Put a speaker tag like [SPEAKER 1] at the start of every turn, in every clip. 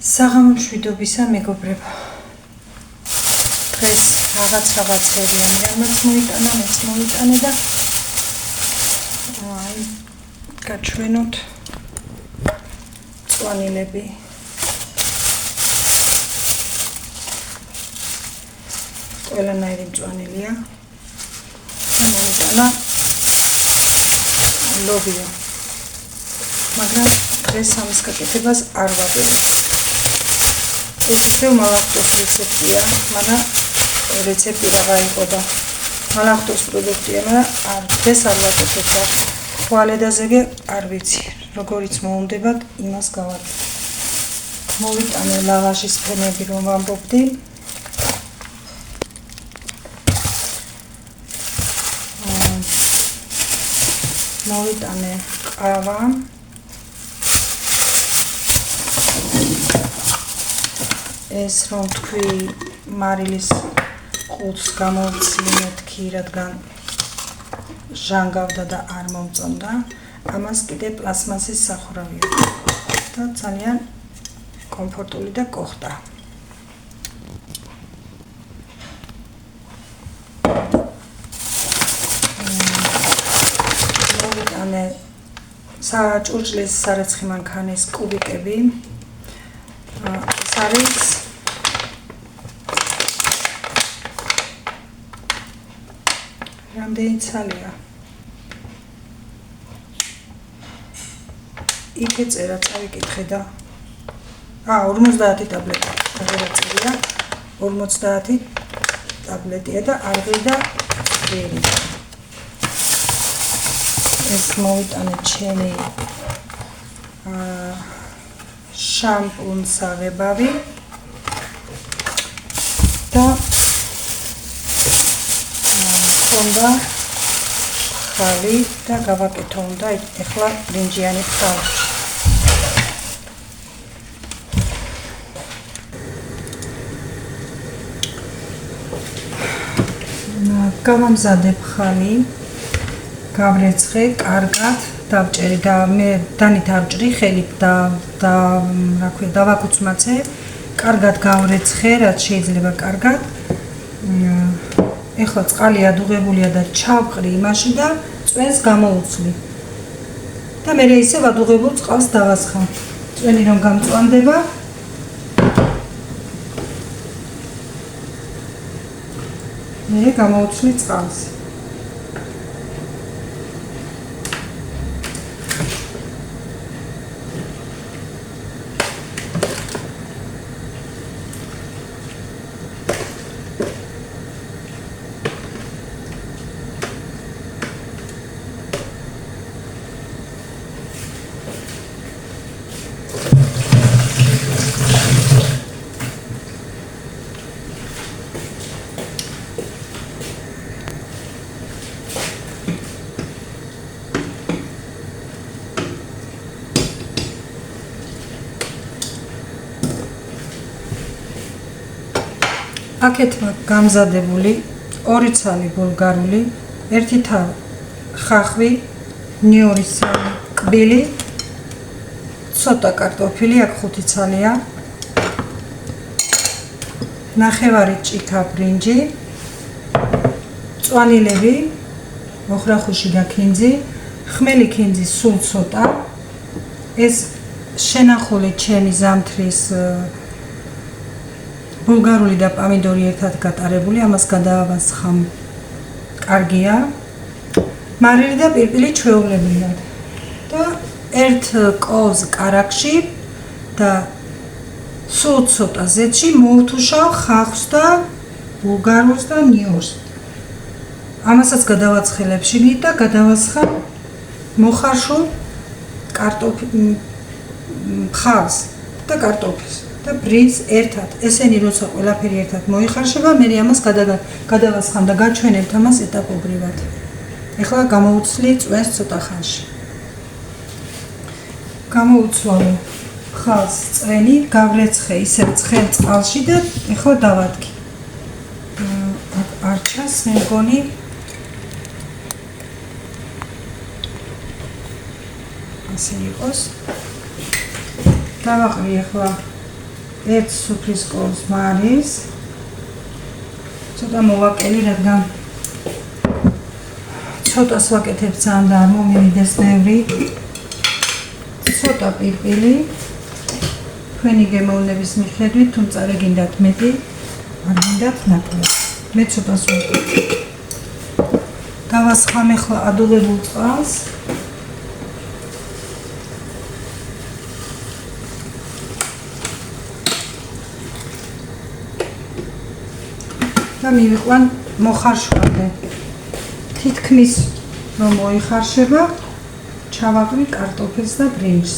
[SPEAKER 1] საღამო მშვიდობისა მეგობრებო. დღეს რაღაცებია მეც მოიტანა, მეც მოვიტანე და გაჩვენოთ წვანილები. ყველანაირი მწვანილია და მოვიტანა ლობიო. მაგრამ დღეს ამის გაკეთებას არ ვაპირებ. ეს ისევ მალახტოს რეცეპტია, მაგრამ რეცეპტი რაღა იყო და მალახტოს პროდუქტია, მაგრამ დღეს არ ვაკეთებ და ხვალედაზეგე არ ვიცი, როგორიც მოუნდებათ, იმას გავაკეთებ. მოვიტანე ლავაშის ფენები, რომ ვამბობდი. მოვიტანე ყავა. ეს რომ თქვი მარილის ყუთს გამოვცი მეთქი, რადგან ჟანგავდა და არ მომწონდა. ამას კიდე პლასმასის სახურავია და ძალიან კომფორტული და კოხტა. მოვიტანე საჭურჭლის სარეცხი მანქანის კუბიკები. ეს არის რამდენი ცალია? იქე წერა, წავიკითხე და 50 ტაბლეტი აღწერია, 50 ტაბლეტია და არღი და ძვირი. ეს მოვიტანე ჩემი შამპუნსაღებავი და ხონდა ხალი და გავაკეთო უნდა ეხლა ბრინჯიანი ხალი. გავამზადებ ხალი, გავრეცხე, კარგად დავჭერი და მე დანით ავჭრი ხელით და რა ქვია დავაკუცმაცე, კარგად გავრეცხე, რაც შეიძლება კარგად. ეხლა წყალი ადუღებულია და ჩავყრი იმაში და წვენს გამოუცვლი. და მე ისევ ადუღებულ წყალს დავასხავ. წვენი რომ გამწვანდება, მე გამოუცვლი წყალს. აქეთმა გამზადებული 2 ცალი ბულგარული, 1 თავი ხახვი, 2 ცალი კბილი, ცოტა კარტოფილი, აქ 5 ცალია, ნახევარი ჭიქა ბრინჯი, წვანილები, ოხრახუში და ქინძი, ხმელი ქინძი სულ ცოტა, ეს შენახული ჩემი ზამთრის ბულგარული და პამიდორი ერთად გატარებული, ამას გადავასხამ. კარგია. მარილი და პირპილი ჩვეულებრივად. და 1 კოვს კარაქში და სულ ცოტა ზეთში მოვთუშავ ხახვს და ბულგარულს და ნიორს. ამასაც გადავაცხელებ შიგნით და გადავასხამ მოხარშულ ხალს და კარტოფილს. და ბრინჯს ერთად. ესენი როცა ყველაფერი ერთად მოიხარშება, მე ამას გადავასხამ და გაჩვენებთ ამას ეტაპობრივად. ეხლა გამოუცვლი წვენს ცოტა ხანში. გამოუცვალე ხალს წვენი, გავრეცხე ისევ ცხელ წყალში და ეხლა დავადგი. არ ჩანს მე მგონი ასე იყოს. დავაყრი ახლა 1 სუფრისკოვის მარის. ცოტა მოვაკელი, რადგან ცოტას ვაკეთებ ძალიან და არ მომივიდეს ბევრი. ცოტა პირპილი. თქვენი გემოვნების მიხედვით, თუმცა რა გინდათ მეტი, არ გინდათ ნაკლები. მე ცოტას ვაკეთებ. დავასხამ ახლა ადულებულ წყალს. და მივიყვან მოხარშვამდე. თითქმის რომ მოიხარშება, ჩავაყრი კარტოფილს და ბრინჯს.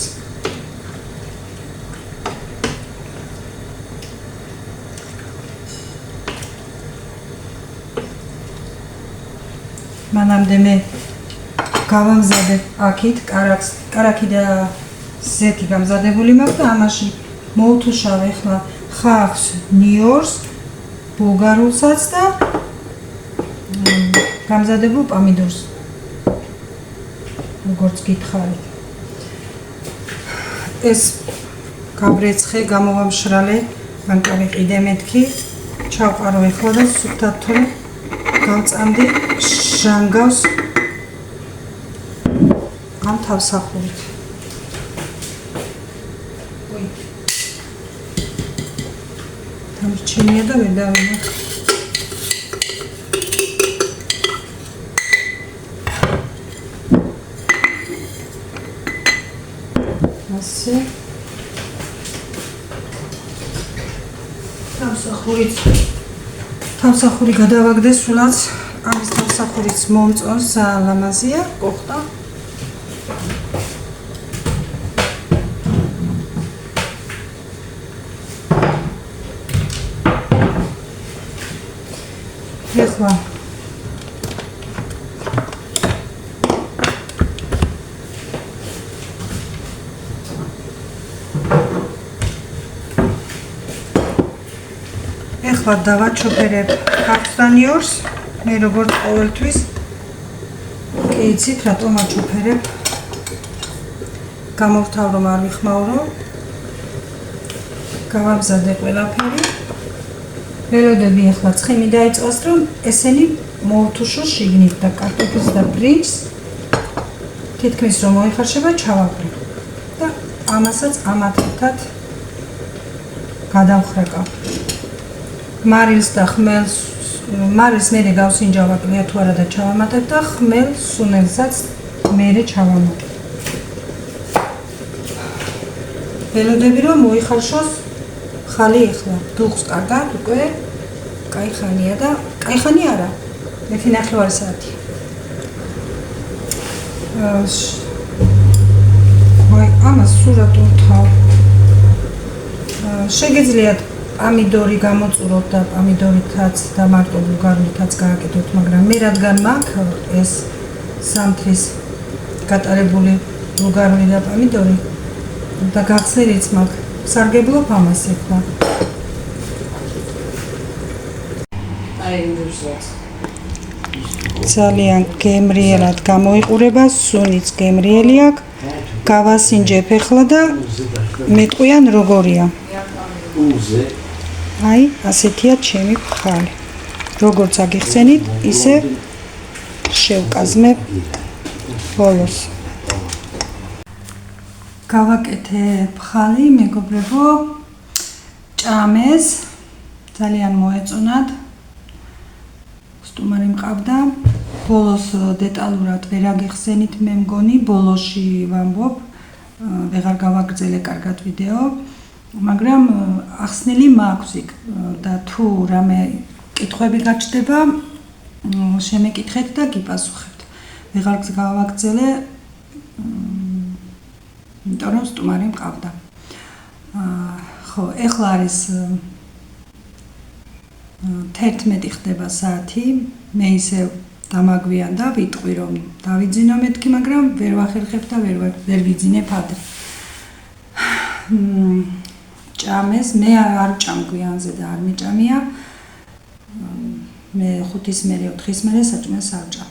[SPEAKER 1] მანამდე მე გავამზადებ აქით კარაქი და ზეთი გამზადებული მაქვს და ამაში მოვთუშავ ახლა ხახს, ნიორს, ბულგარულსაც და გამზადებულ პამიდორს. როგორც გითხარით. ეს გაბრეცხე, გამოვამშრალე, მანკავი ყიდე მეთქი, ჩავყარო ახლა და სუფთად თორე გავწამდი ჟანგავს ამ თავსახურით. დამრჩენია და ვერ დავინახე. ასე. თავსახური გადავაგდეს სულაც. ამის თავსახურიც მომწონს, ძალიან ლამაზია, კოხტა. ეხლა დავაჩოფერებ ხახს და ნიორს. მე როგორც ყოველთვის კი იცით რატომ აჩოფერებ. გამოვთავ რომ არ ვიხმაურო. გავამზადე ყველაფერი. ველოდები ახლა ცხიმი დაიწყოს რომ ესენი მოვთუშო შიგნით და კარტოფილს და ბრინჯს თითქმის რომ მოიხარშება ჩავაყრი. და ამასაც ამათებთან გადავხრეკავ. მარილს და ხმელს მარილს მერე გავსინჯავ თუ არა და ჩავამატებ და ხმელს სუნელსაც მერე ჩავამატებ. ველოდები რომ მოიხარშოს ხალი ახლა. დუღს კარგად უკვე კაი ხანია და კაი ხანი არა. 1.5 საათი. ამას სურათ უთავ. შეგიძლიათ პამიდორი გამოწუროთ და პამიდორითაც და მარტო ბულგარულითაც გააკეთოთ, მაგრამ მე რადგან მაქვს ეს სამთრის გატარებული ბულგარული და პამიდორი და გახსნილიც მაქვს, სარგებლობ ამას ახლა. ძალიან გემრიელად გამოიყურება, სუნიც გემრიელი აქვს. გავასინჯებ ახლა და მეტყვიან როგორია. აი, ასეთია ჩემი ფხალი. როგორც აგიხსენით, ისე შევკაზმებ ბოლოს. გავაკეთე ფხალი, მეგობრებო, ჭამეს, ძალიან მოეწონათ. სტუმარი მყავდა. ბოლოს დეტალურად ვერ აგიხსენით, მე მგონი, ბოლოში ვამბობ, ვეღარ გავაგრძელე კარგად ვიდეო. მაგრამ ახსნილი მაქვს იქ და თუ რამე კითხვები გაჩნდება, შემეკითხეთ და გიპასუხებთ. ვეღარ გავაგრძელე, იმიტომ რომ სტუმარი მყავდა. ხო, ეხლა არის 11 ხდება საათი, მე ისევ დამაგვიან და ვიტყვი რომ დავიძინო მეთქი, მაგრამ ვერ ვახერხებ და ვერ ვიძინებ ადრე. ჭამეს, მე არ ჭამ გვიანზე და არ მეჭამია. მე 5-ის მერე 4-ის მერე საჭმელს არ ჭამ.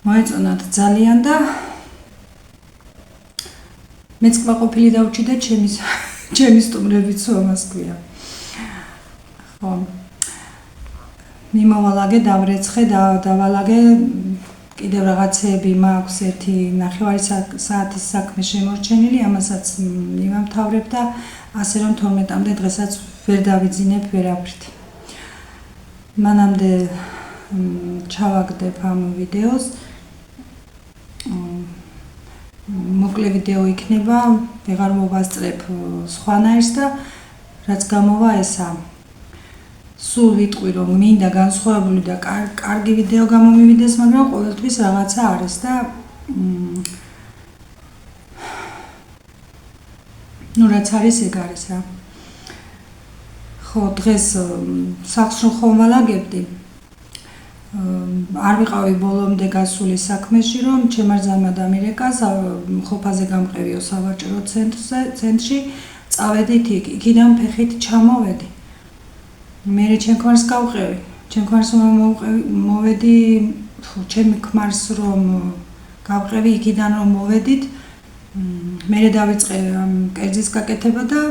[SPEAKER 1] მოეწონათ ძალიან და მეც კმაყოფილი დავჭიდე ჩემი სტუმრებიც ამას ქვია. ხო. მიმოვალაგე, დავრეცხე, დავალაგე, კიდევ რაღაცეები მაქვს, ერთი 9 საათის საქმე შემორჩენილი, ამასაც მივამთავრებ და ასე რომ 12-მდე დღესაც ვერ დავიძინებ ვერაფრით. მანამდე ჩავაგდებ ამ ვიდეოს. მოკლე ვიდეო იქნება, ვეღარ მოვასწრებ სხვანაირს და რაც გამოვა ესა. სულ ვიტყვი რომ მინდა განსხვავებული და კარგი ვიდეო გამომივიდეს, მაგრამ ყოველთვის რაღაცა არის და ნუ რაც არის ეგ არის რა. ხო, დღეს სახლს რომ ხომ ვალაგებდი, არ ვიყავი ბოლომდე გასული საქმეში, რომ ჩემ რძალმა დამირეკა ხოფაზე გამყევიო სავაჭრო ცენტრში, წავედით იქიდან ფეხით ჩამოვედი. მე ჩემ ქმარს გავყევი, ჩემ ქმარს მოვედი, ჩემი ქმარს რომ გავყევი, იქიდან რომ მოვედით, მე დავიწყე კერძის გაკეთება და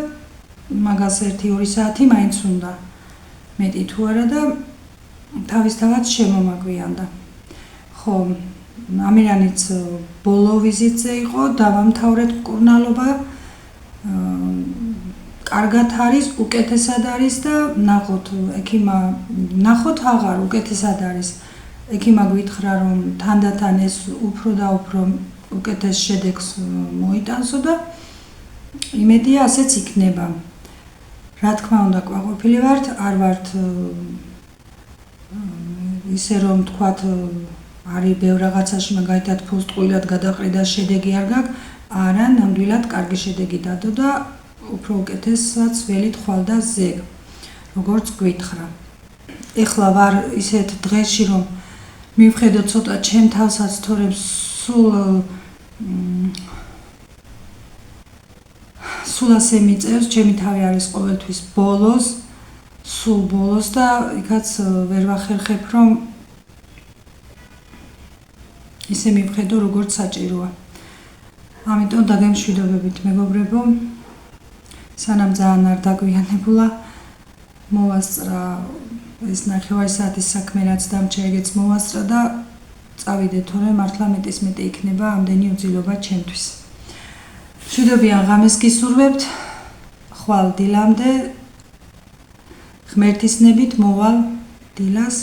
[SPEAKER 1] მაგას 1-2 საათი მაინც უნდა. მეტი თუ არა და თავისთავად შემომაგვიანდა. ხო, ამირანიც ბოლო ვიზიტზე იყო, დავამთავრეთ მკურნალობა. კარგად არის, უკეთესად არის და ნახოთ, ექიმა ნახოთ აღარ უკეთესად არის. ექიმა გვითხრა რომ თანდათან ეს უფრო და უფრო უკეთეს შედეგს მოიტანსო და იმედია ასეც იქნება. რა თქმა უნდა, ყვაყოფილი ვართ, არ ვართ ისე რომ თქვათ არის ბევრ რაღაცაში მაგალითად ფულს ტყუილად გადაყრიდა შედეგი არ გაქვს, არა, ნამდვილად კარგი შედეგი დადო და უფრო უკეთესაც ველი თვალდა ზეგ, როგორც გვითხრა. ეხლა ვარ ისეთ დღეში რომ მივხედო ცოტა ჩემ თავსაც, თორემ სულ ასე მიწევს, ჩემი თავი არის ყოველთვის ბოლოს, სულ ბოლოს და იქაც ვერ ვახერხებ რომ ისე მივხედო როგორც საჭიროა. ამიტომ დაგემშვიდობებით მეგობრებო, სანამ ძალიან არ დაგვიანებულა, მოვასწრა ეს 9 საათის საქმე რაც დამჭა, ეგეც მოვასწრა და წავიდე, თორემ მართლა მეტი იქნება ამდენი უძილობა ჩემთვის. მშვიდობიან ღამეს გისურვებთ, ხვალ დილამდე, ღმერთის ნებით მოვალ დილას,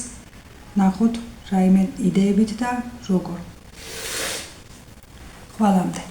[SPEAKER 1] ნახოთ რაიმე იდეებით და როგორ. ხვალამდე.